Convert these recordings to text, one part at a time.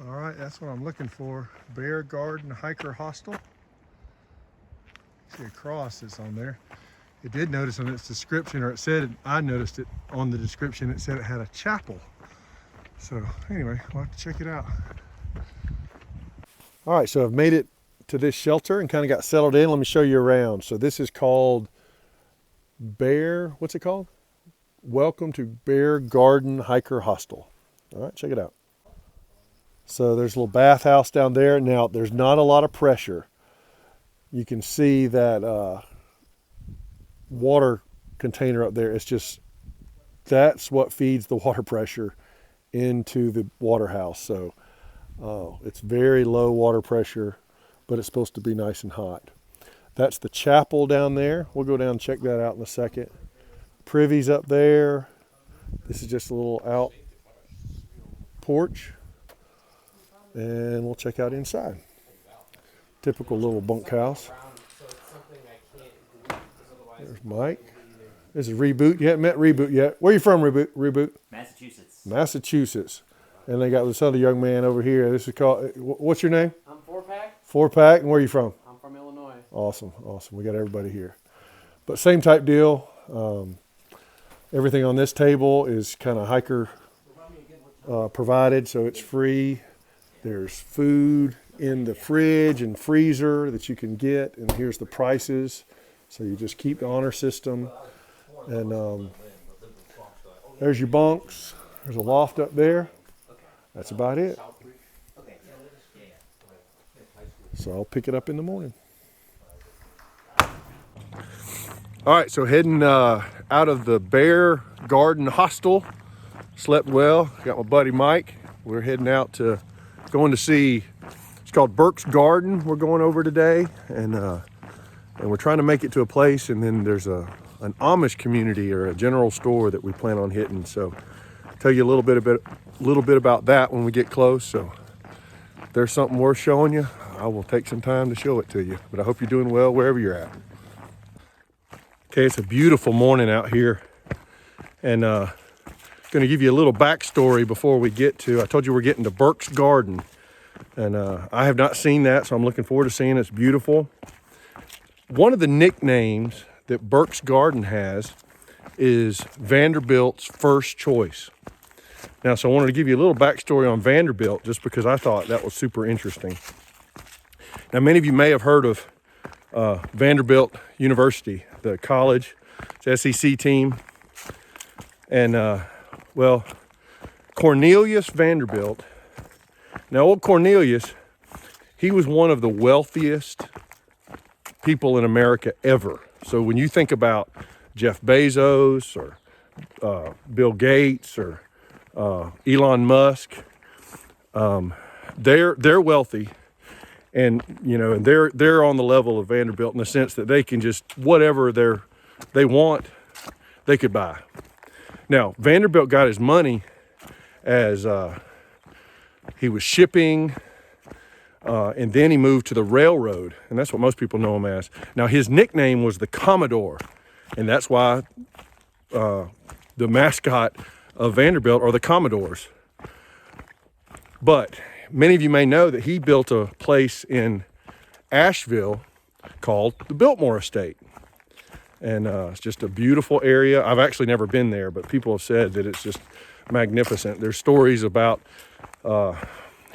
All right, that's what I'm looking for. Birks Garden Hiker Hostel. See a cross that's on there. It did notice on its description, or it said, I noticed it on the description, it said it had a chapel. So anyway, we'll have to check it out. All right, so I've made it to this shelter and kind of got settled in. Let me show you around. So this is called what's it called? Welcome to Birks Garden Hiker Hostel. All right, check it out. So there's a little bathhouse down there. Now, there's not a lot of pressure. You can see that water container up there. It's just, that's what feeds the water pressure into the water house. So it's very low water pressure, but it's supposed to be nice and hot. That's the chapel down there. We'll go down and check that out in a second. Privy's up there. This is just a little out porch. And we'll check out inside. Typical little bunkhouse. There's Mike. This is Reboot. You haven't met Reboot yet. Where are you from, Reboot? Massachusetts. Massachusetts. And they got this other young man over here. This is called, what's your name? I'm 4-pack. 4-pack. And where are you from? I'm from Illinois. Awesome. Awesome. We got everybody here. But same type deal. Everything on this table is kind of hiker provided, so it's free. There's food in the fridge and freezer that you can get, and here's the prices. So you just keep the honor system. And there's your bunks. There's a loft up there. That's about it. So I'll pick it up in the morning. All right, so heading out of the Birks Garden Hostel. Slept well. Got my buddy Mike. We're heading out to going to see. It's called Birks Garden. We're going over today, and we're trying to make it to a place. And then there's an Amish community or a general store that we plan on hitting. So I'll tell you a little bit about that when we get close. So if there's something worth showing you, I will take some time to show it to you. But I hope you're doing well wherever you're at. Okay, it's a beautiful morning out here, and going to give you a little backstory before we get to. I told you we're getting to Birks Garden, and I have not seen that, so I'm looking forward to seeing it. It's beautiful. One of the nicknames that Birks Garden has is Vanderbilt's first choice. Now, so I wanted to give you a little backstory on Vanderbilt, just because I thought that was super interesting. Now, many of you may have heard of Vanderbilt University, the college, it's SEC team. And, well, Cornelius Vanderbilt. Now, old Cornelius, he was one of the wealthiest people in America ever. So when you think about Jeff Bezos or Bill Gates or Elon Musk, they're wealthy. And, you know, and they're on the level of Vanderbilt in the sense that they can just, whatever they want, they could buy. Now, Vanderbilt got his money as he was shipping, and then he moved to the railroad, and that's what most people know him as. Now, his nickname was the Commodore, and that's why the mascot of Vanderbilt are the Commodores. But many of you may know that he built a place in Asheville called the Biltmore Estate. And it's just a beautiful area. I've actually never been there, but people have said that it's just magnificent. There's stories about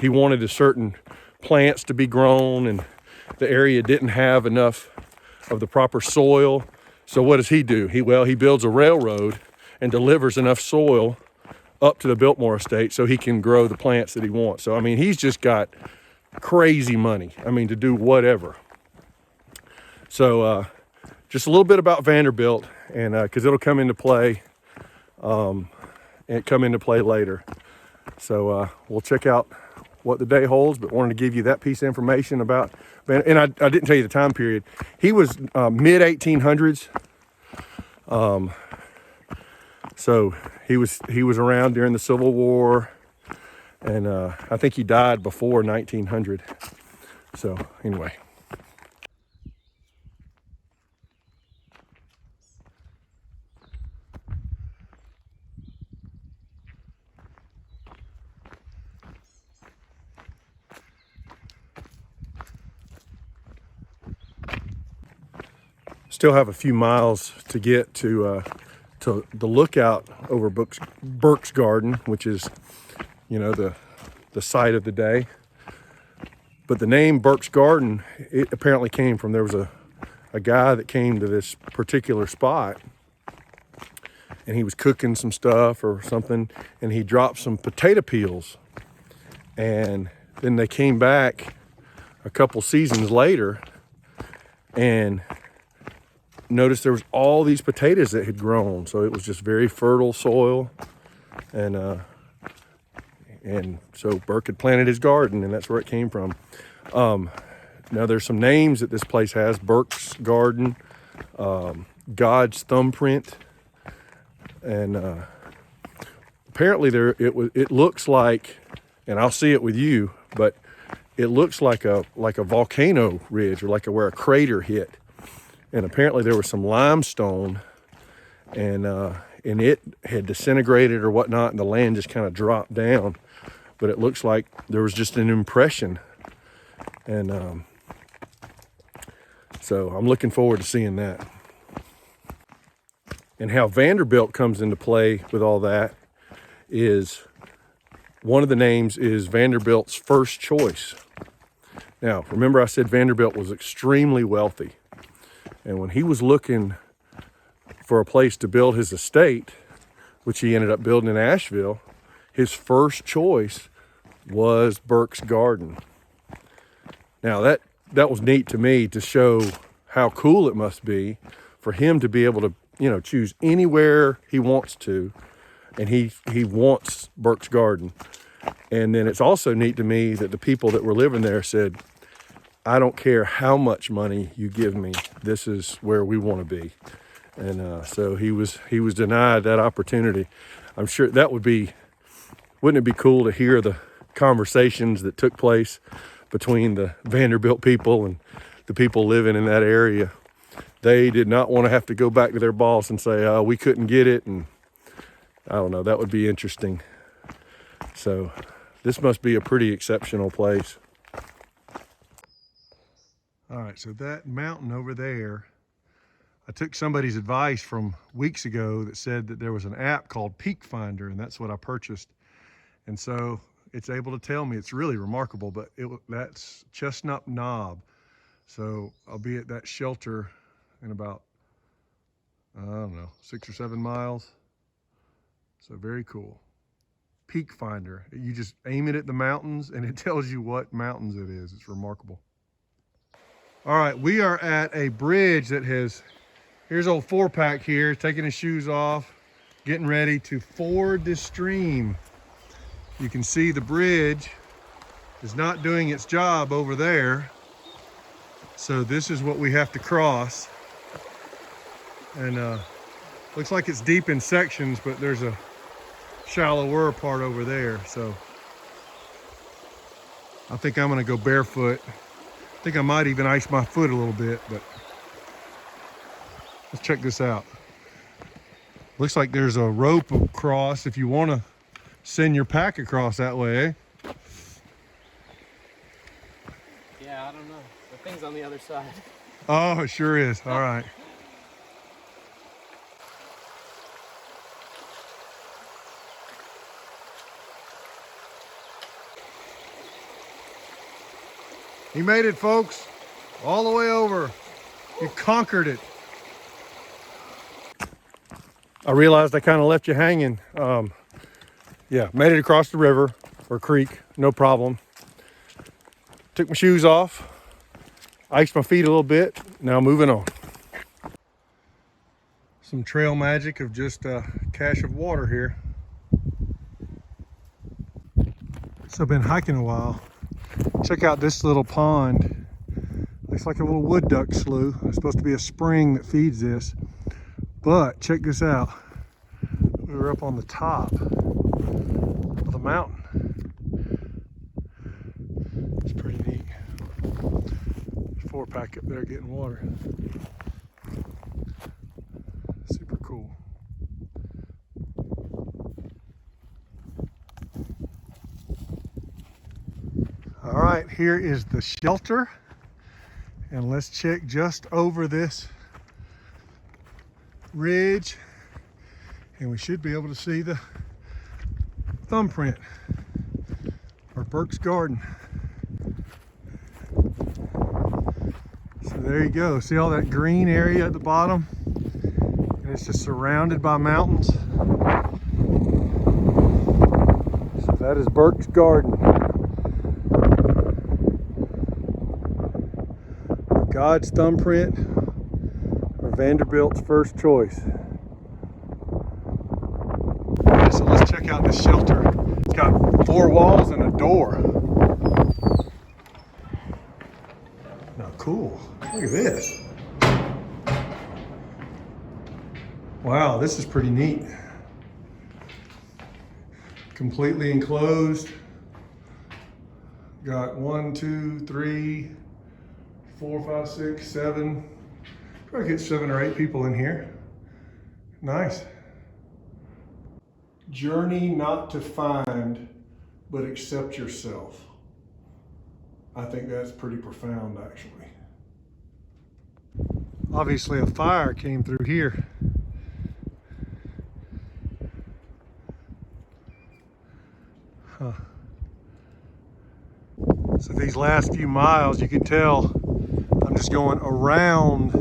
he wanted a certain plants to be grown, and the area didn't have enough of the proper soil. So what does he do? He builds a railroad and delivers enough soil up to the Biltmore Estate so he can grow the plants that he wants. So, I mean, he's just got crazy money, I mean, to do whatever. So, just a little bit about Vanderbilt, and because it'll come into play, and come into play later. So, we'll check out what the day holds, but wanted to give you that piece of information about, and I didn't tell you the time period. He was mid-1800s. So he was around during the Civil War, and I think he died before 1900. So anyway. Still have a few miles to get to the lookout over Birks Garden, which is, you know, the site of the day. But the name Birks Garden, it apparently came from, there was a guy that came to this particular spot, and he was cooking some stuff or something, and he dropped some potato peels. And then they came back a couple seasons later and noticed there was all these potatoes that had grown. So it was just very fertile soil. And so Burke had planted his garden, and that's where it came from. Now there's some names that this place has: Birks Garden, God's Thumbprint, and apparently it looks like, and I'll see it with you, but it looks like a volcano ridge, or like where a crater hit. And apparently there was some limestone, and it had disintegrated or whatnot, and the land just kind of dropped down. But it looks like there was just an impression. And so I'm looking forward to seeing that. And how Vanderbilt comes into play with all that is, one of the names is Vanderbilt's first choice. Now, remember I said Vanderbilt was extremely wealthy. And when he was looking for a place to build his estate, which he ended up building in Asheville, his first choice was Birks Garden. Now that was neat to me, to show how cool it must be for him to be able to, you know, choose anywhere he wants to, and he wants Birks Garden. And then it's also neat to me that the people that were living there said, I don't care how much money you give me, this is where we want to be. And so he was denied that opportunity. I'm sure that wouldn't it be cool to hear the conversations that took place between the Vanderbilt people and the people living in that area? They did not want to have to go back to their boss and say, we couldn't get it. And I don't know, that would be interesting. So this must be a pretty exceptional place. All right, so that mountain over there, I took somebody's advice from weeks ago that said that there was an app called Peak Finder, and that's what I purchased. And so it's able to tell me, it's really remarkable, but that's Chestnut Knob. So I'll be at that shelter in about, I don't know, 6 or 7 miles. So very cool. Peak Finder. You just aim it at the mountains and it tells you what mountains it is. It's remarkable. All right, we are at a bridge that here's old 4-pack here, taking his shoes off, getting ready to ford this stream. You can see the bridge is not doing its job over there. So this is what we have to cross. And looks like it's deep in sections, but there's a shallower part over there. So I think I'm gonna go barefoot. I think I might even ice my foot a little bit, but let's check this out. Looks like there's a rope across if you want to send your pack across that way, eh? Yeah, I don't know. The thing's on the other side. Oh, it sure is. All right. He made it, folks, all the way over. You conquered it. I realized I kind of left you hanging. Yeah, made it across the river or creek, no problem. Took my shoes off, iced my feet a little bit. Now moving on. Some trail magic of just a cache of water here. So I've been hiking a while. Check out this little pond. Looks like a little wood duck slough. It's supposed to be a spring that feeds this. But check this out. We were up on the top of the mountain. It's pretty neat. 4-pack up there getting water. Super cool. All right, here is the shelter. And let's check just over this ridge, and we should be able to see the thumbprint, or Birks Garden. So there you go. See all that green area at the bottom? And it's just surrounded by mountains. So that is Birks Garden. God's thumbprint, or Vanderbilt's first choice. Alright, so let's check out this shelter. It's got 4 walls and a door. Now, cool. Look at this. Wow, this is pretty neat. Completely enclosed. Got 1, 2, 3, 4, 5, 6, 7. Probably get 7 or 8 people in here. Nice. Journey not to find, but accept yourself. I think that's pretty profound, actually. Obviously, a fire came through here. Huh. So these last few miles, you can tell I'm just going around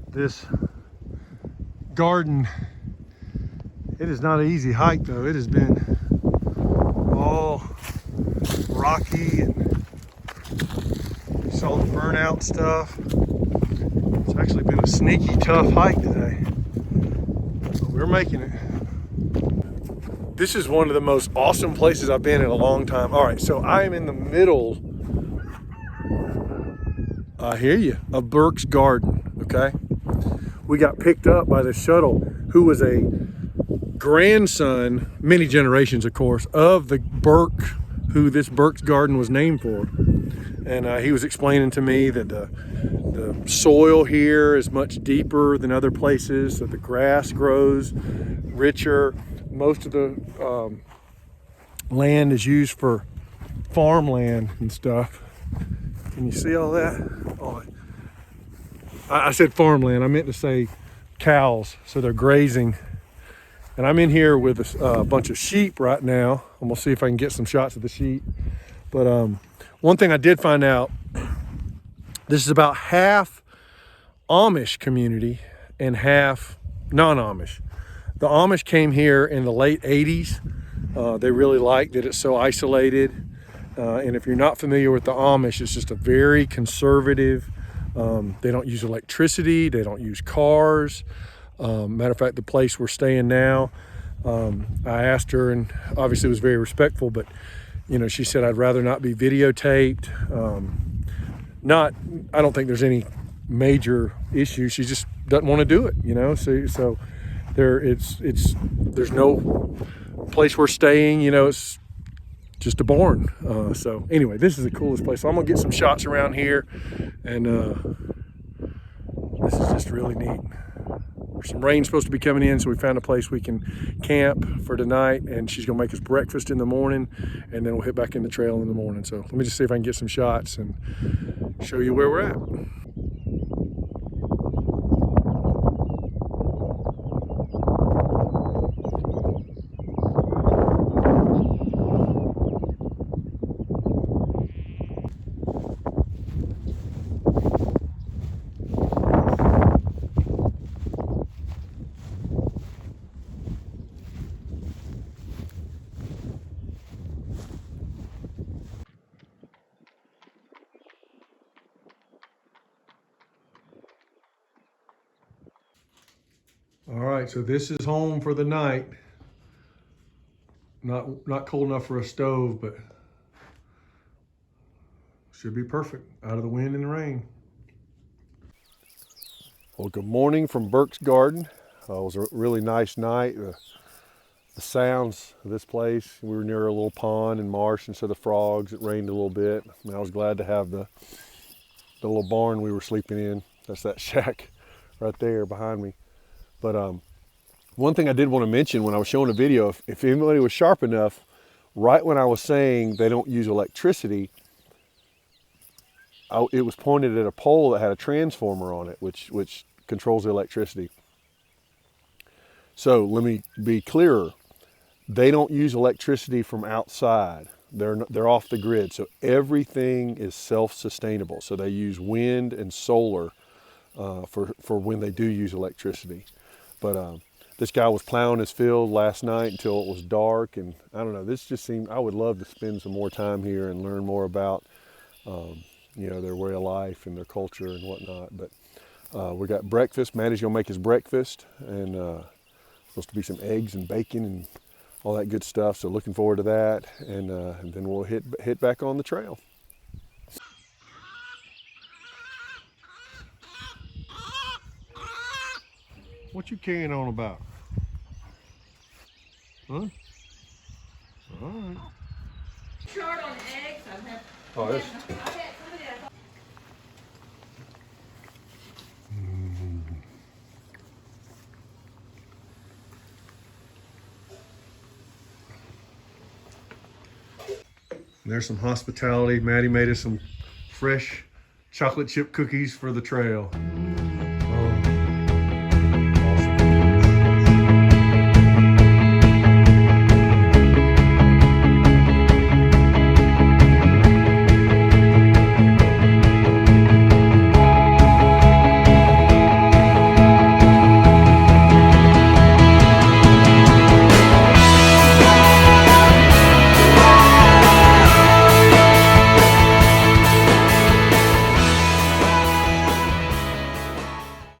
this garden. It is not an easy hike, though. It has been all rocky, and you saw the burnout stuff. It's actually been a sneaky tough hike today, but we're making it. This is one of the most awesome places I've been in a long time. All right, so I am in the middle, I hear you, of Birks Garden, okay? We got picked up by the shuttle, who was a grandson, many generations of course, of the Birk who this Birks Garden was named for. And he was explaining to me that the soil here is much deeper than other places, so the grass grows richer. Most of the land is used for farmland and stuff. Can you see all that? Oh, I said farmland, I meant to say cows, so they're grazing. And I'm in here with a bunch of sheep right now. I'm gonna see if I can get some shots of the sheep. But one thing I did find out, this is about half Amish community and half non-Amish. The Amish came here in the late 80s. They really liked that it's so isolated. And if you're not familiar with the Amish, it's just a very conservative. They don't use electricity. They don't use cars. Matter of fact, the place we're staying now, I asked her, and obviously was very respectful, but you know, she said, I'd rather not be videotaped. I don't think there's any major issue. She just doesn't want to do it, you know? So there's no place we're staying, you know, it's just a barn. So anyway, this is the coolest place. So I'm gonna get some shots around here, and this is just really neat. There's some rain supposed to be coming in, so we found a place we can camp for tonight, and she's gonna make us breakfast in the morning, and then we'll hit back in the trail in the morning. So let me just see if I can get some shots and show you where we're at. All right, so this is home for the night. Not cold enough for a stove, but should be perfect out of the wind and the rain. Well, good morning from Birks Garden. It was a really nice night. The sounds of this place, we were near a little pond and marsh, and so the frogs, it rained a little bit. And I was glad to have the little barn we were sleeping in. That's that shack right there behind me. But one thing I did want to mention when I was showing a video, if anybody was sharp enough, right when I was saying they don't use electricity, it was pointed at a pole that had a transformer on it, which controls the electricity. So let me be clearer. They don't use electricity from outside. They're off the grid. So everything is self-sustainable. So they use wind and solar for when they do use electricity. But this guy was plowing his field last night until it was dark, and I don't know, this just seemed, I would love to spend some more time here and learn more about their way of life and their culture and whatnot. But we got breakfast. Maddie's gonna make his breakfast, and supposed to be some eggs and bacon and all that good stuff. So looking forward to that, and then we'll hit back on the trail. What you carrying on about? Huh? All right. Short on eggs. Oh, this. There's some hospitality. Maddie made us some fresh chocolate chip cookies for the trail.